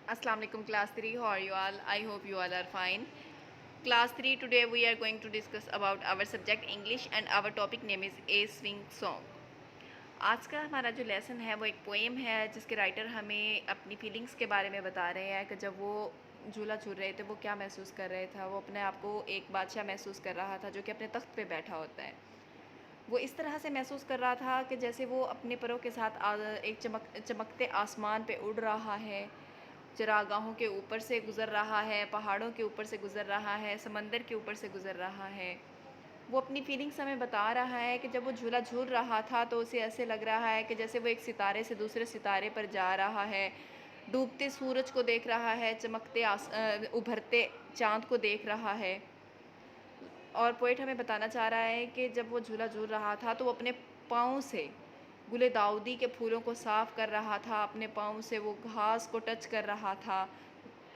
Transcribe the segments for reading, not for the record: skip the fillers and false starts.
Assalamu alaikum class 3. How are you all? I hope you all are fine. Class 3, today we are going to discuss about our subject English and our topic name is A Swing Song. आज का हमारा जो lesson है वो एक poem है जिसके writer हमें अपनी फीलिंग्स के बारे में बता रहे हैं कि जब वो झूला झूल रहे थे वो क्या महसूस कर रहे था। वो अपने आप को एक बादशाह महसूस कर रहा था जो कि अपने तख्त पे बैठा होता है। वो इस तरह से महसूस कर रहा था कि जैसे वो अपने परों के साथ एक चमकते आसमान पे उड़ रहा है, चरागाहों के ऊपर से गुज़र रहा है, पहाड़ों के ऊपर से गुज़र रहा है, समंदर के ऊपर से गुज़र रहा है। वो अपनी फीलिंग्स हमें बता रहा है कि जब वो झूला झूल रहा था तो उसे ऐसे लग रहा है कि जैसे वो एक सितारे से दूसरे सितारे पर जा रहा है, डूबते सूरज को देख रहा है, उभरते चाँद को देख रहा है। और पोएट हमें बताना चाह रहा है कि जब वो झूला झूल रहा था तो वो अपने पाँव से गुले दाऊदी के फूलों को साफ़ कर रहा था, अपने पाँव से वो घास को टच कर रहा था।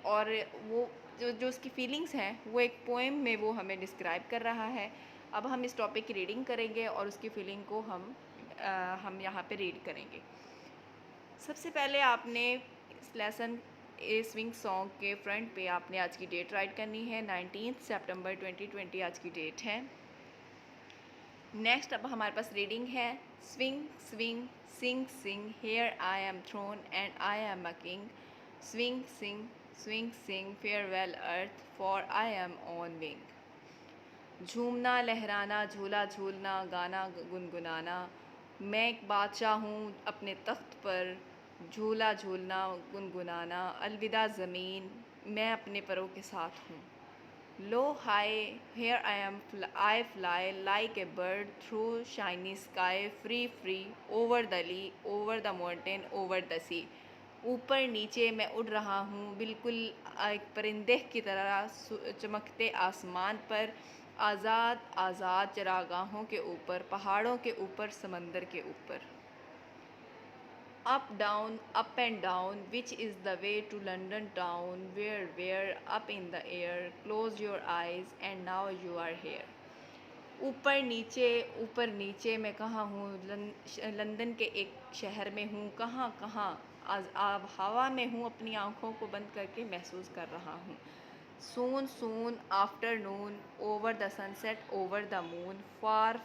और वो जो जो उसकी फीलिंग्स हैं वो एक पोएम में वो हमें डिस्क्राइब कर रहा है। अब हम इस टॉपिक की रीडिंग करेंगे और उसकी फीलिंग को हम यहाँ पे रीड करेंगे। सबसे पहले आपने इस लेसन ए स्विंग सॉन्ग के फ्रंट पे आपने आज की डेट राइट करनी है। 19 सितंबर 2020 आज की डेट है। नेक्स्ट अब हमारे पास रीडिंग है। Swing swing sing sing here I am throne and I am a king. Swing sing swing sing farewell earth for I am on wing. झूमना लहराना झूला झूलना गाना गुनगुनाना, मैं एक बादशाह हूँ अपने तख्त पर। झूला झूलना गुनगुनाना, अलविदा ज़मीन मैं अपने परों के साथ हूँ। Lo hi, here I fly like a bird through shiny sky, free, over the lea, over the mountain, over the sea. ऊपर नीचे मैं उड़ रहा हूँ बिल्कुल एक परिंदे की तरह चमकते आसमान पर, आज़ाद आज़ाद चरागाहों के ऊपर, पहाड़ों के ऊपर, समंदर के ऊपर। Up and down, which is the way to London town, where, up in the air, close your eyes and now you are here. ऊपर नीचे मैं कहाँ हूँ, लंदन के एक शहर में हूँ, कहाँ कहाँ अब हवा में हूँ, अपनी आँखों को बंद करके महसूस कर रहा हूँ। Soon, afternoon, over the sunset, over the moon, far,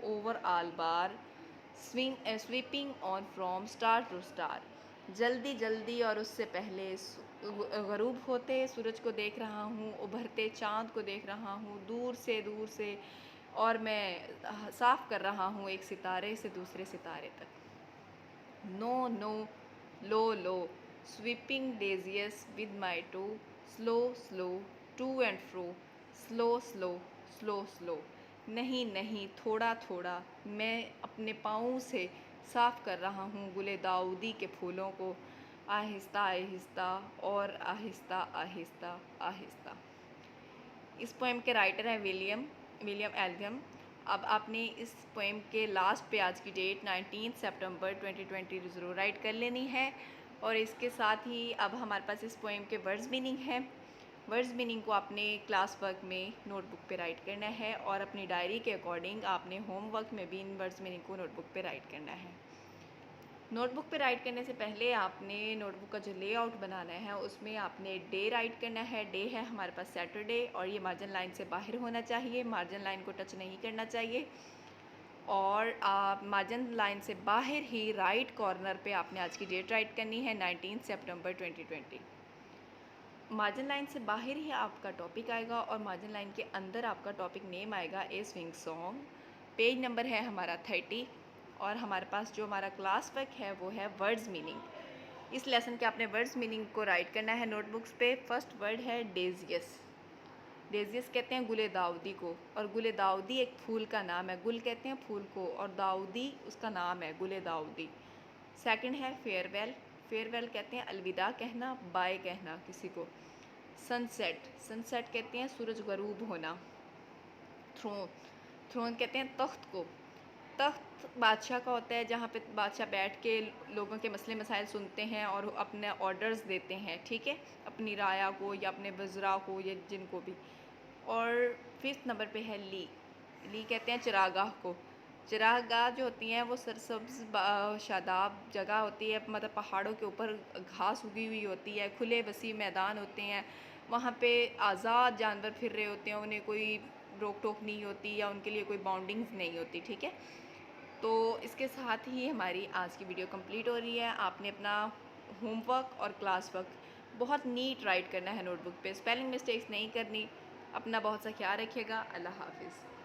over all bar, sweeping on from star to star. जल्दी और उससे पहले गरूब होते सूरज को देख रहा हूँ, उभरते चाँद को देख रहा हूँ, दूर से और मैं साफ़ कर रहा हूँ एक सितारे से दूसरे सितारे तक। No, low, sweeping daisies with my toe, slow, to and fro, slow. नहीं, थोड़ा, मैं अपने पाँव से साफ़ कर रहा हूँ गुले दाऊदी के फूलों को, आहिस्ता और आहिस्ता। इस पोएम के राइटर हैं विलियम एल्गम। अब आपने इस पोएम के लास्ट पे आज की डेट 19 सितंबर 2020 ज़रूर राइट कर लेनी है। और इसके साथ ही अब हमारे पास इस पोएम के वर्ड्स मीनिंग है। वर्ड्स मीनिंग को आपने क्लास वर्क में नोटबुक पे राइट करना है और अपनी डायरी के अकॉर्डिंग आपने होमवर्क में भी इन वर्ड्स मीनिंग को नोटबुक पे राइट करना है। नोटबुक पे राइट करने से पहले आपने नोटबुक का जो लेआउट बनाना है उसमें आपने डे राइट करना है। डे है हमारे पास सैटरडे और ये मार्जिन लाइन से बाहर होना चाहिए, मार्जिन लाइन को टच नहीं करना चाहिए। और आप मार्जिन लाइन से बाहर ही राइट कॉर्नर पे आपने आज की डेट राइट करनी है 19 सितंबर 2020। मार्जिन लाइन से बाहर ही आपका टॉपिक आएगा और मार्जिन लाइन के अंदर आपका टॉपिक नेम आएगा ए स्विंग सॉन्ग। पेज नंबर है हमारा 30 और हमारे पास जो हमारा क्लास वर्क है वो है वर्ड्स मीनिंग। इस लेसन के आपने वर्ड्स मीनिंग को राइट करना है नोटबुक्स पे। फर्स्ट वर्ड है डेजियस। डेजियस कहते हैं गुले दाऊदी को और गुले दाऊदी एक फूल का नाम है। गुल कहते हैं फूल को और दाऊदी उसका नाम है, गुले दाऊदी। सेकंड है फेयरवेल। फेयरवेल कहते हैं अलविदा कहना, बाय कहना किसी को। सनसेट कहते हैं सूरज गरूब होना। थ्रोन कहते हैं तख्त को। तख्त बादशाह का होता है जहाँ पे बादशाह बैठ के लोगों के मसले मसाइल सुनते हैं और अपने ऑर्डर्स देते हैं, ठीक है, अपनी राया को या अपने वज़रा को या जिनको भी। और फिफ्थ नंबर पे है ली कहते हैं चरागाह को। चरागाह जो होती हैं वो सरसब्ज़ शादाब जगह होती है, मतलब पहाड़ों के ऊपर घास उगी हुई होती है, खुले वसी मैदान होते हैं, वहाँ पे आज़ाद जानवर फिर रहे होते हैं, उन्हें कोई रोक टोक नहीं होती या उनके लिए कोई बाउंडिंग्स नहीं होती, ठीक है। तो इसके साथ ही हमारी आज की वीडियो कंप्लीट हो रही है। आपने अपना होमवर्क और क्लास वर्क बहुत नीट राइट करना है नोटबुक पे, स्पेलिंग मिस्टेक्स नहीं करनी। अपना बहुत सा ख्याल रखिएगा। अल्लाह हाफिज़।